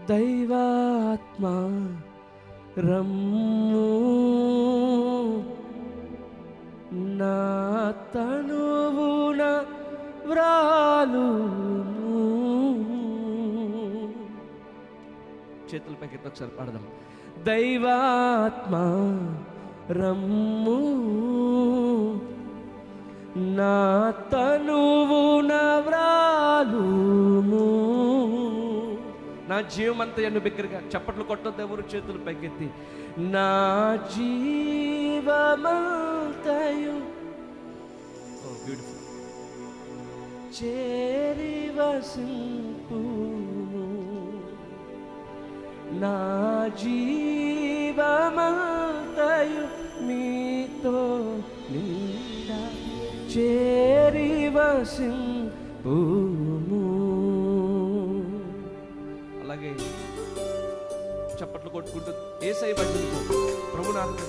దైవాత్మ రమ్ము నా తనువున వ్రాలును. చేతుల పైకి ఒకసారి పాడదాం. దైవాత్మ రమ్ము నా తనువున వ్రాలును. నా జీవమంతయు బిగ్గరగా చప్పట్లు కొట్టొద్దు ఎవరు, చేతులు పైకెత్తి. నా జీవమంతయు బ్యూటిఫుల్ చేరి వసింపును. నా జీవమంతయు మీతో నిండా చేరి వసింపును. అలాగే చప్పట్లు కొట్టుకుంటూ యేసయ్య భజనకు ప్రభునాథుడు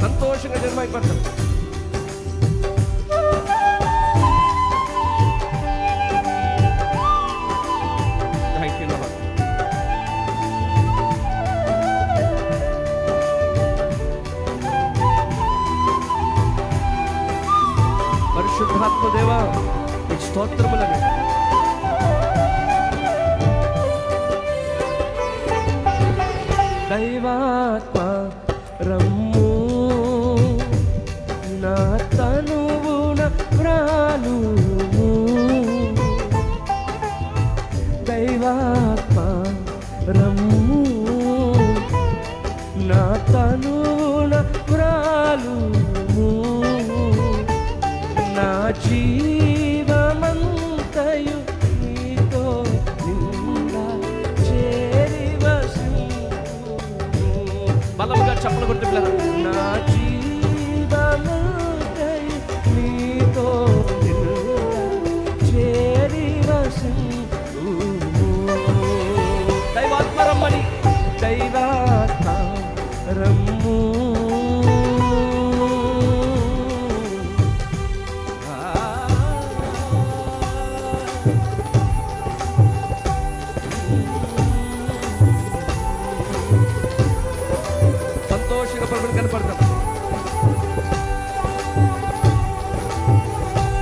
సంతోషంగా నిర్మయపడతాం. పరిశుద్ధాత్మ దేవా నీకు స్తోత్రములని. దైవాత్మ రమ్ము నా తనువున వ్రాలును. దైవాత్మ రమ్ము నా తనువున వ్రాలును. నా జీవమంతయు నీతో నిండా చేరి వసింపును. బలముగా చప్పలు కొట్టి పిల్లలు. నా జీవమంతయు నీతో నిండా చేరి వసింపును. దైవాత్మ రమ్మని. దైవాత్మ రమ్ము కనపడతాం.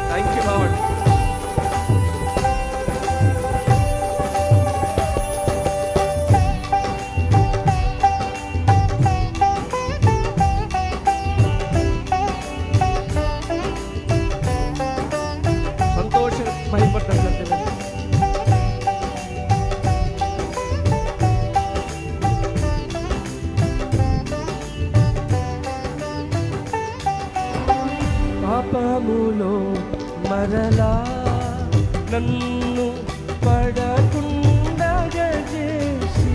Thank you Lord. సంతోషంగా భయపడ్డాం. పాపములో మరలా నన్ను పడకుండగా చేసి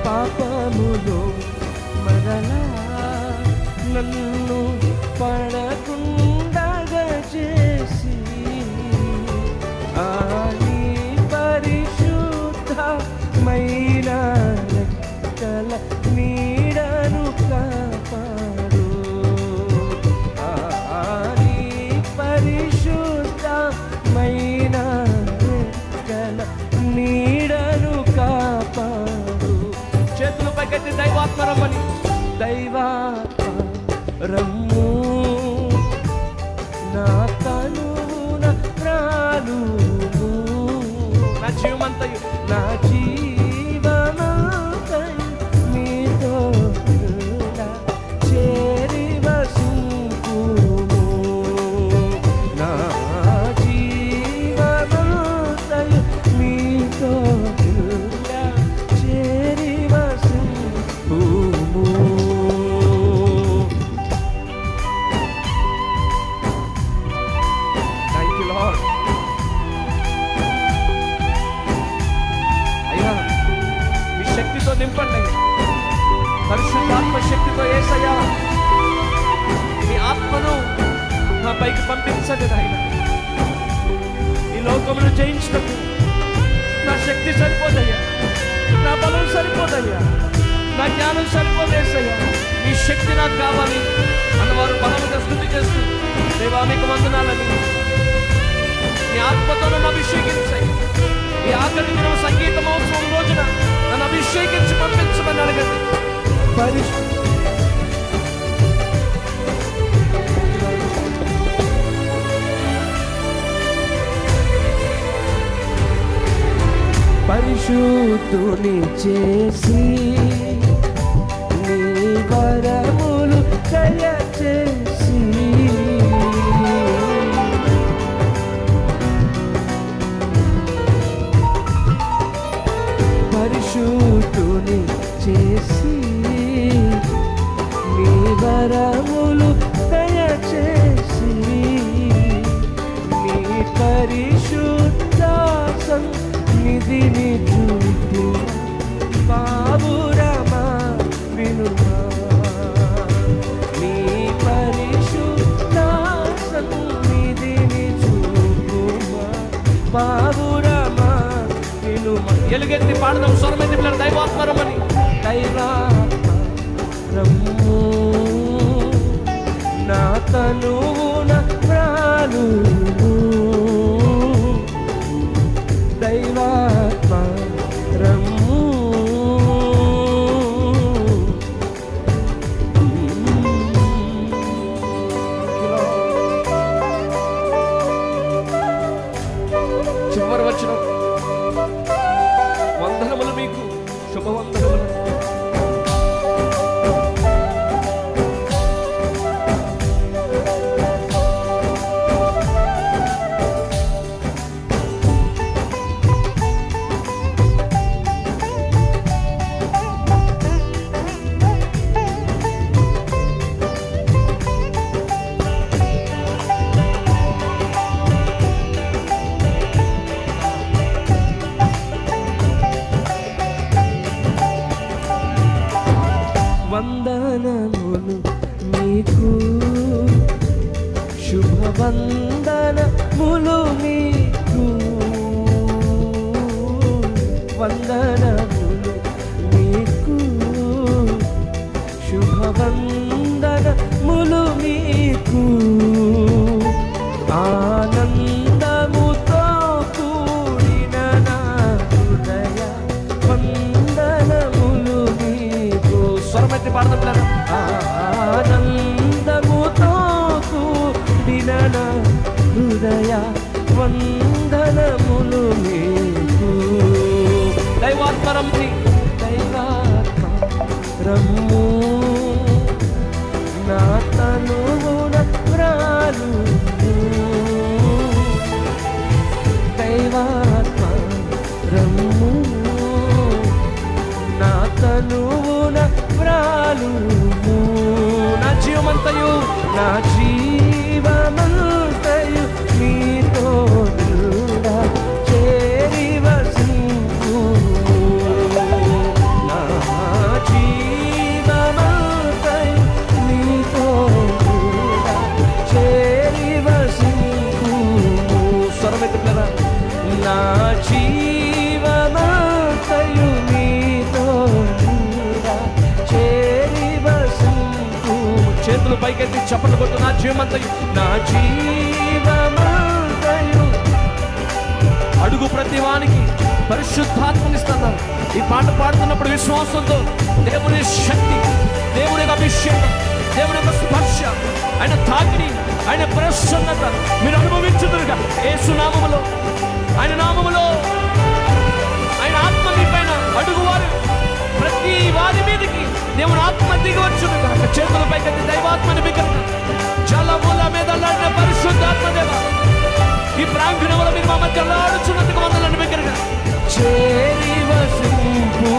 పాపములో మరలా నన్ను పడకుండగా చేసి ఆని పరిశుద్ధమైన రెక్కల నీడను కాపాడు. ఆని పరిశుద్ధమైన రెక్కల నీడను కాపాడు. చేతులు పైకెత్తి దైవాత్మ రమ్మని. దైవాత్మ రమ్ము నా తనువున వ్రాలును. నా జీవమంతయు నా జీవమంతయు నీతో నిండా చేరి వసింపును. నా జీవమంతయు నీతో నిండా చేరి వసింపును. లోకానికి పంపించండి నాయన. ఈ లోకమును జయించినప్పుడు నా శక్తి సరిపోదయ్యా, నా బలం సరిపోదయ్యా, నా జ్ఞానం సరిపోదేసయ్యా, నీ శక్తి నాకు కావాలి అన్నవారు బలముగా స్తుతి చేస్తూ దేవా మీకు వందనాలని, నీ ఆత్మతో నన్ను అభిషేకించాయి. ఈ ఆఖరి దినం సంగీత మహోత్సవం రోజున నన్ను అభిషేకించి పంపించమని అడగండి. పరిశుద్ధుని చేసి నీ వరములు దయచేసి పరిశుద్ధుని చేసి నీ వరములు దయచేసి నీ పరిశుద్ధ నిధిని చూపు బాబురమా వినుమా, నీ పరిశుద్ధ సన్నిధిని చూపుమా బాబురమా వినుమా. ఎలుగెత్తి పాడదాం, స్వరమెత్తి పిల్లలు దైవాత్మరమని. దైవాత్మరము నా తనువున ప్రాణు, దైవాత్మ రమ్ము చివరి వచ్చిన వందనములు మీకు శుభవందనములు. వందనములు మీకు శుభవందనములు మీకు, వందనములు మీకు శుభవందనములు మీకు, ఆనందముతో కూడిన నా హృదయ వందనములు మీకు. స్వరమెత్తి పాడదాం. ఆనందముతో కూడిన నా హృదయ వందనములు మీకు. దైవాత్మరమ్ని దైవాత్మరము నా తనువున ప్రాణు, దైవాత్మరము నా తనువున ప్రాణు, నా జీవమంతయు నా జీవమంతయు నీతో చేరి వసింపు, నా జీవమంతయు నీతో చేరి వసింపు. స్వరమెత్తి పిల్లల నా జీవమంతయు నీతో చేరి వసింపు. చేతులు పైకెత్తి చప్పట్లు కొట్టు. నా జీవమంతయు, నా జీవమంతయు. అడుగు ప్రతి వానికి పరిశుద్ధాత్మనిస్తున్నారు. ఈ పాట పాడుతున్నప్పుడు విశ్వాసంతో దేవుని శక్తి, దేవుని యొక్క అభిషేకం, దేవుని యొక్క స్పర్శ, ఆయన తాకిడి, ఆయన ప్రసన్నత మీరు అనుభవించుదురుగా. యేసు నామములో, ఆయన నామములో ఆయన ఆత్మ మీ పైన అడుగువారు ప్రతి వారి మీదకి దేవుని ఆత్మ దిగి వచ్చునుగా. చేతుల పైకెత్తి దైవాత్మని బిగ్గరగా జలముల మీద పరిశుద్ధాత్మ దేవ, ఈ ప్రాంగణంలో మీరు మా మధ్య ఆడుచున్నందుకు వందలను బిగ్గరగా చేరి వసింపు,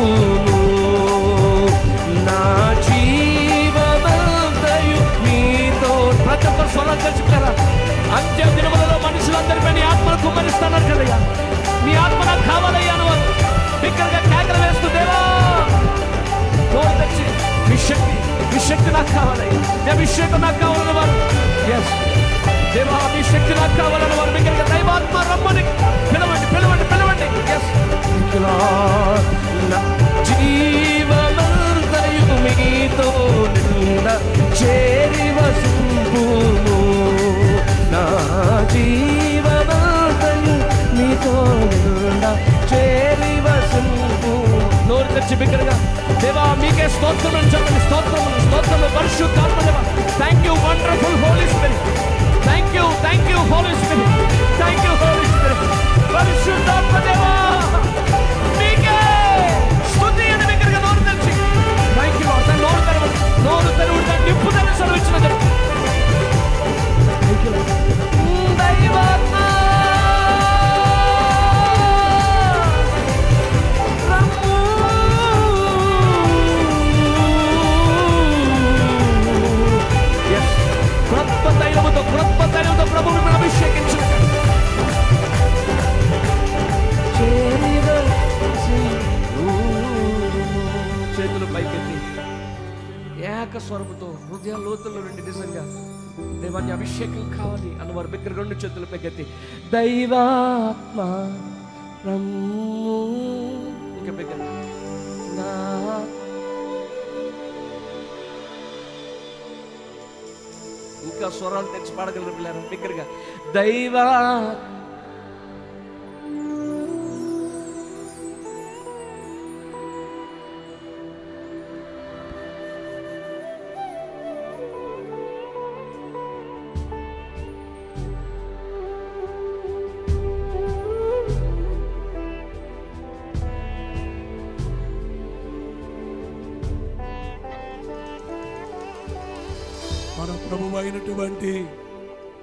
నా జీవమంతయు నీతో. ప్రతి ఒక్కరు స్వరం తెలుసుకుంటారా? అంత్య దినములలో మనుషులందరిపై నీ ఆత్మను కుమ్మరిస్తున్నారు కదయ్యా. నీ ఆత్మ నాకు కావాలయ్యా అని వారు బిగ్గరగా కేకలు వేస్తూ దేవా తోడు తెచ్చి మీ శక్తి నాకు కావాలయ్యా, నీ అభిషేకం నాకు కావాలని వారు. ఎస్ దేవా మీ శక్తి నాకు కావాలని వారి దగ్గరికి దైవాత్మ రమ్మని పిలవండి పిలవండి పిలవండి. Yes. జీవమంతయు మీతో నిండ చేరి వసింపుము, నా జీవమంతయు మీతో నిండ చేరి వసింపుము. నోరు తెరిచి బిగ్గరగా దేవా మీకే స్తోత్రములు చెప్పండి. స్తోత్రములు స్తోత్రములు పరిశుద్ధాత్మ దేవా. Thank you wonderful holy spirit. Thank you holy spirit. Thank you holy spirit. పరిశుద్ధాత్మ దేవా మీకే స్తుతి అని బిగ్గరగా నోరు తెరిచి థ్యాంక్ యూ లార్డ్. నోరు తెరువుట నింపుదల సెలవిచ్చినది. థ్యాంక్ యూ దైవాత్మ క్రొత్త తైలముతో ప్రభువుని మీరు అభిషేకించండి. చేతులు పైకెత్తి ఏక స్వరముతో హృదయ లోతుల్లో నుండి నిజంగా దేవాన్ని అభిషేకం కావాలి అన్న వారి దగ్గర రెండు చేతులు పైకెత్తి దైవాత్మ రమ్ము, ఇంకా బిగ్గర నా ఇంకా స్వరాలు తెచ్చి పాడగలరు పిల్లలు బిగ్గరగా దైవా. మన ప్రభువైనటువంటి